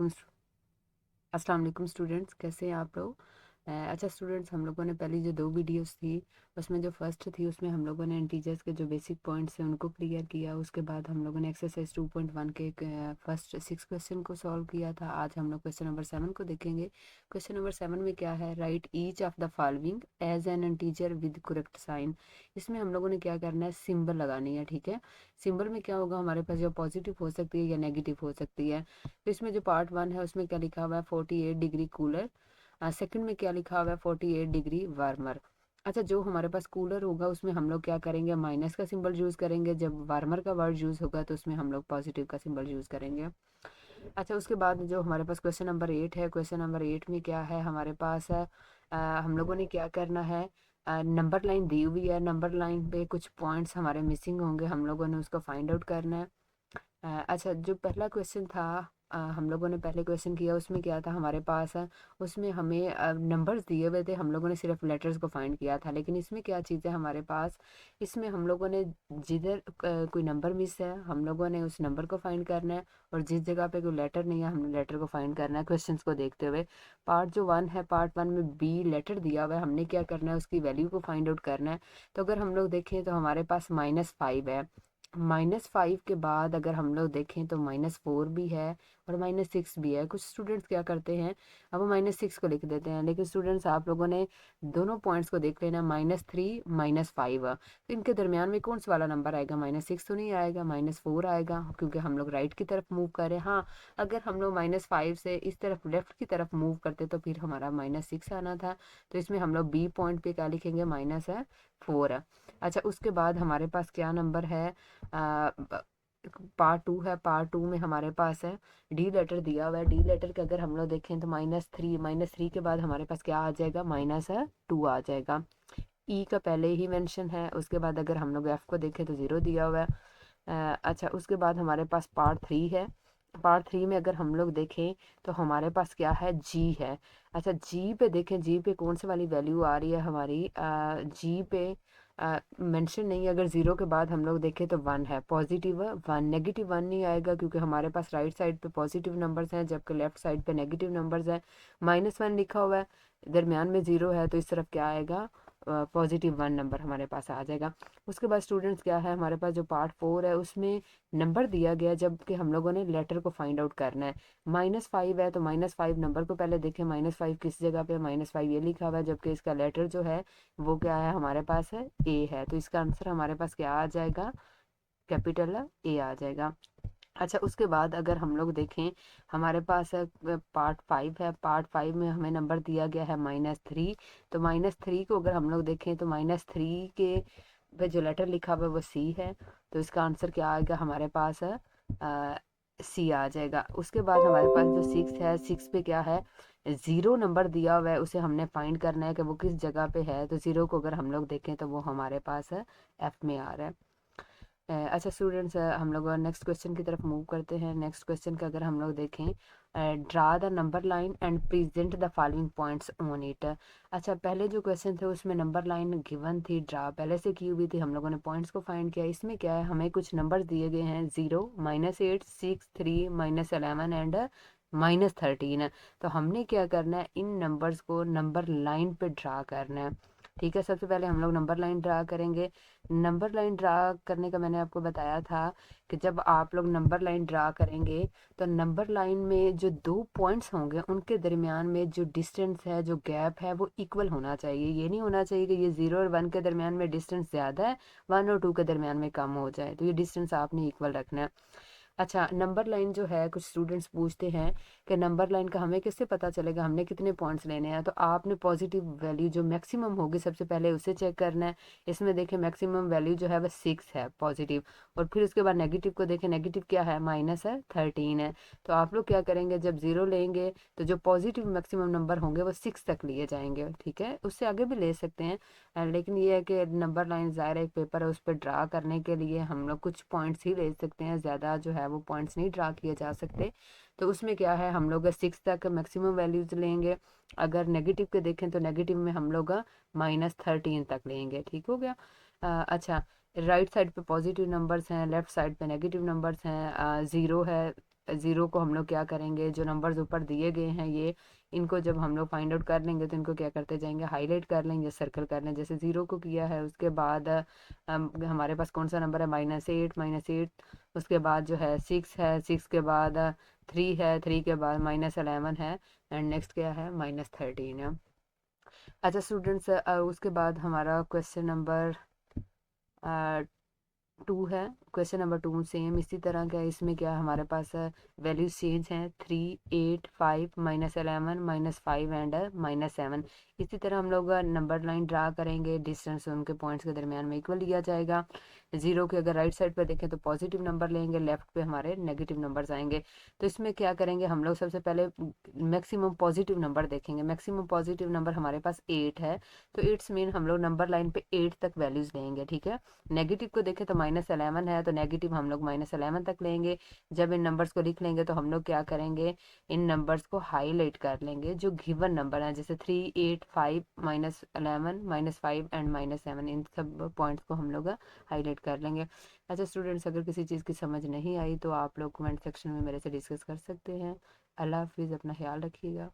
अस्सलाम वालेकुम स्टूडेंट्स, कैसे हैं आप लोग। अच्छा स्टूडेंट्स, हम लोगों ने पहली जो 2 वीडियोस थी उसमें जो फर्स्ट थी उसमें हम लोगों ने इंटीजर्स के जो बेसिक पॉइंट्स हैं उनको क्लियर किया। उसके बाद हम लोगों ने एक्सरसाइज 2.1 के फर्स्ट 6 क्वेश्चन को सॉल्व किया था। आज हम लोग क्वेश्चन नंबर 7 को देखेंगे। क्वेश्चन नंबर 7 में क्या है, write each of the following as an integer with correct sign. इसमें हम लोगों ने क्या करना है, सिंबल लगानी है। ठीक है, सिंबल में क्या होगा, हमारे पास जो पॉजिटिव हो सकती है या नेगेटिव हो सकती है। तो इसमें जो पार्ट 1 है उसमें क्या लिखा हुआ है, 48 डिग्री कूलर। सेकंड में क्या लिखा हुआ है, 48 डिग्री वार्मर। अच्छा, जो हमारे पास कूलर होगा उसमें हम लोग क्या करेंगे, माइनस का सिंबल यूज करेंगे। जब वार्मर का वर्ड यूज होगा तो उसमें हम लोग पॉजिटिव का सिंबल यूज करेंगे। अच्छा, उसके बाद जो हमारे पास क्वेश्चन नंबर 8 है, क्वेश्चन नंबर 8 में क्या है हमारे पास है, हम लोगों ने क्या करना है, नंबर लाइन दी हुई है, नंबर लाइन पे कुछ पॉइंट्स हमारे मिसिंग होंगे, हम लोगों ने उसको फाइंड आउट करना है। अच्छा, जो पहला क्वेश्चन था, हम लोगों ने पहले क्वेश्चन किया उसमें क्या था हमारे पास है, उसमें हमें नंबर्स दिए हुए थे, हम लोगों ने सिर्फ लेटर्स को फाइंड किया था। लेकिन इसमें क्या चीज़ है हमारे पास, इसमें हम लोगों ने जिधर कोई नंबर मिस है हम लोगों ने उस नंबर को फाइंड करना है, और जिस जगह पे कोई लेटर नहीं है हमने लेटर को फाइंड करना है क्वेश्चंस को देखते हुए। पार्ट जो 1 है, पार्ट 1 में बी लेटर दिया हुआ है, हमने क्या करना है, उसकी वैल्यू को फाइंड आउट करना है। तो अगर हम लोग देखें तो हमारे पास -5 है। -5 के बाद अगर हम लोग देखें तो -4 भी है और -6 भी है। कुछ स्टूडेंट्स क्या करते हैं, अब वो -6 को लिख देते हैं, लेकिन स्टूडेंट्स आप लोगों ने दोनों पॉइंट्स को देख लेना, -3 -5। तो इनके दरमियान में कौन सा वाला नंबर आएगा, -6 तो नहीं आएगा, -4 आएगा, क्योंकि हम लोग राइट की तरफ मूव कर रहे हैं। हाँ, अगर हम लोग -5 से इस तरफ लेफ्ट की तरफ मूव करते तो फिर हमारा -6 आना था। तो इसमें हम लोग बी पॉइंट पे क्या लिखेंगे, -4। अच्छा, उसके बाद हमारे पास क्या नंबर है, पार्ट 2 है, पार्ट 2 में हमारे पास है डी लेटर दिया हुआ है। डी लेटर के अगर हम लोग देखें तो -3 के बाद हमारे पास क्या आ जाएगा, -2 आ जाएगा। ई का पहले ही मेंशन है। उसके बाद अगर हम लोग एफ को देखें तो 0 दिया हुआ है। अच्छा, उसके बाद हमारे पास पार्ट 3 है। पार्ट 3 में अगर हम लोग देखें तो हमारे पास क्या है, जी है। अच्छा, जी पे देखें, जी पे कौन सी वाली वैल्यू आ रही है हमारी, जी पे मेंशन नहीं है। अगर 0 के बाद हम लोग देखें तो 1 है, +1। -1 नहीं आएगा क्योंकि हमारे पास राइट साइड पे पॉजिटिव नंबर्स हैं जबकि लेफ्ट साइड पे नेगेटिव नंबर्स हैं। -1 लिखा हुआ है, दरमियान में 0 है, तो इस तरफ क्या आएगा, +1 नंबर हमारे पास आ जाएगा। उसके बाद स्टूडेंट्स क्या है, हमारे पास जो पार्ट 4 है उसमें नंबर दिया गया जबकि हम लोगों ने लेटर को फाइंड आउट करना है। -5 है तो -5 नंबर को पहले देखें, -5 किस जगह पे, -5 ये लिखा हुआ है, जबकि इसका लेटर जो है वो क्या है हमारे पास है, ए है। तो इसका आंसर हमारे पास क्या आ जाएगा, कैपिटल ए आ जाएगा। अच्छा, उसके बाद अगर हम लोग देखें हमारे पास है पार्ट 5 है, पार्ट 5 में हमें नंबर दिया गया है -3। तो -3 को अगर हम लोग देखें तो -3 के पे जो लेटर लिखा हुआ है वो सी है। तो इसका आंसर क्या आएगा हमारे पास है, सी आ जाएगा। उसके बाद हमारे पास जो 6 है, 6 पे क्या है, 0 नंबर दिया हुआ है, उसे हमने फाइंड करना है कि वो किस जगह पे है। तो 0 को अगर हम लोग देखें तो वो हमारे पास है एफ में आ रहा है। अच्छा स्टूडेंट्स, हम लोग नेक्स्ट क्वेश्चन की तरफ मूव करते हैं। नेक्स्ट क्वेश्चन का अगर हम लोग देखें, draw the number line and present the following points on it. अच्छा, पहले जो क्वेश्चन थे उसमें नंबर लाइन गिवन थी, ड्रा पहले से की हुई थी, हम लोगों ने पॉइंट्स को फाइंड किया। इसमें क्या है, हमें कुछ नंबर्स दिए गए हैं, 0 -8 6 3 -11 एंड -13। तो हमने क्या करना है, इन नंबर्स को नंबर लाइन पे ड्रा करना है। ठीक है, सबसे पहले हम लोग नंबर लाइन ड्रा करेंगे। नंबर लाइन ड्रा करने का मैंने आपको बताया था कि जब आप लोग नंबर लाइन ड्रा करेंगे तो नंबर लाइन में जो 2 पॉइंट्स होंगे उनके दरमियान में जो डिस्टेंस है, जो गैप है, वो इक्वल होना चाहिए। ये नहीं होना चाहिए कि ये 0 और 1 के दरमियान में डिस्टेंस ज़्यादा है, 1 और 2 के दरमियान में कम हो जाए। तो ये डिस्टेंस आपने इक्वल रखना है। अच्छा, नंबर लाइन जो है, कुछ स्टूडेंट्स पूछते हैं कि नंबर लाइन का हमें किससे पता चलेगा, हमने कितने पॉइंट्स लेने हैं। तो आपने पॉजिटिव वैल्यू जो मैक्सिमम होगी सबसे पहले उसे चेक करना है। इसमें देखें मैक्सिमम वैल्यू जो है वह 6 है पॉजिटिव। और फिर उसके बाद नेगेटिव को देखें, नेगेटिव क्या है, -13 है। तो आप लोग क्या करेंगे, जब 0 लेंगे तो जो पॉजिटिव मैक्सिमम नंबर होंगे वो 6 तक लिए जाएंगे। ठीक है, उससे आगे भी ले सकते हैं। लेकिन ये है कि नंबर लाइन ज़ाहिर एक पेपर है, उस पर ड्रा करने के लिए हम लोग कुछ पॉइंट्स ही ले सकते हैं, ज़्यादा जो है वो पॉइंट्स नहीं ड्रा किए जा सकते। तो उसमें क्या है, हम लोग 6 तक मैक्सिमम वैल्यूज लेंगे। अगर नेगेटिव के देखें तो नेगेटिव में हम लोग -13 तक लेंगे। ठीक हो गया। अच्छा, राइट साइड पे पॉजिटिव नंबर्स हैं, लेफ्ट साइड पे नेगेटिव नंबर्स हैं, 0 है, ज़ीरो को हम लोग क्या करेंगे, जो नंबर्स ऊपर दिए गए हैं ये, इनको जब हम लोग फाइंड आउट कर लेंगे तो इनको क्या करते जाएंगे, हाईलाइट कर लेंगे, सर्कल कर लेंगे। जैसे ज़ीरो को किया है, उसके बाद हमारे पास कौन सा नंबर है, -8, -8। उसके बाद जो है 6 है, 6 के बाद 3 है, 3 के बाद -11 है, एंड नेक्स्ट क्या है, -13 है। अच्छा स्टूडेंट्स, उसके बाद हमारा क्वेश्चन नंबर 2 है। क्वेश्चन नंबर 2 सेम इसी तरह का है। इसमें क्या हमारे पास वैल्यूज चेंज हैं, 3, 8, 5, -11, -5 एंड -7। इसी तरह हम लोग नंबर लाइन ड्रा करेंगे, डिस्टेंस उनके पॉइंट्स के दरमियान में इक्वल लिया जाएगा। जीरो के अगर राइट साइड पर देखें तो पॉजिटिव नंबर लेंगे, लेफ्ट पे हमारे नेगेटिव नंबर्स आएंगे। तो इसमें क्या करेंगे हम लोग, सबसे पहले मैक्सिमम पॉजिटिव नंबर देखेंगे। मैक्सिमम पॉजिटिव नंबर हमारे पास 8 है, तो इट्स मीन हम लोग नंबर लाइन पे 8 तक वैल्यूज लेंगे, ठीक है। नेगेटिव को देखें तो -11 है, तो नेगेटिव हम लोग -11 तक लेंगे। जब इन नंबर्स को लिख लेंगे तो हम लोग क्या करेंगे, इन नंबर्स को हाईलाइट कर लेंगे जो गिवन नंबर है, जैसे 3, 8, 5, -11, -5 एंड -7, इन सब पॉइंट्स को हम लोग हाईलाइट कर लेंगे। अच्छा स्टूडेंट्स, अगर किसी चीज़ की समझ नहीं आई तो आप लोग कमेंट सेक्शन में मेरे से डिस्कस कर सकते हैं। अल्लाह हाफिज़, अपना ख्याल रखिएगा।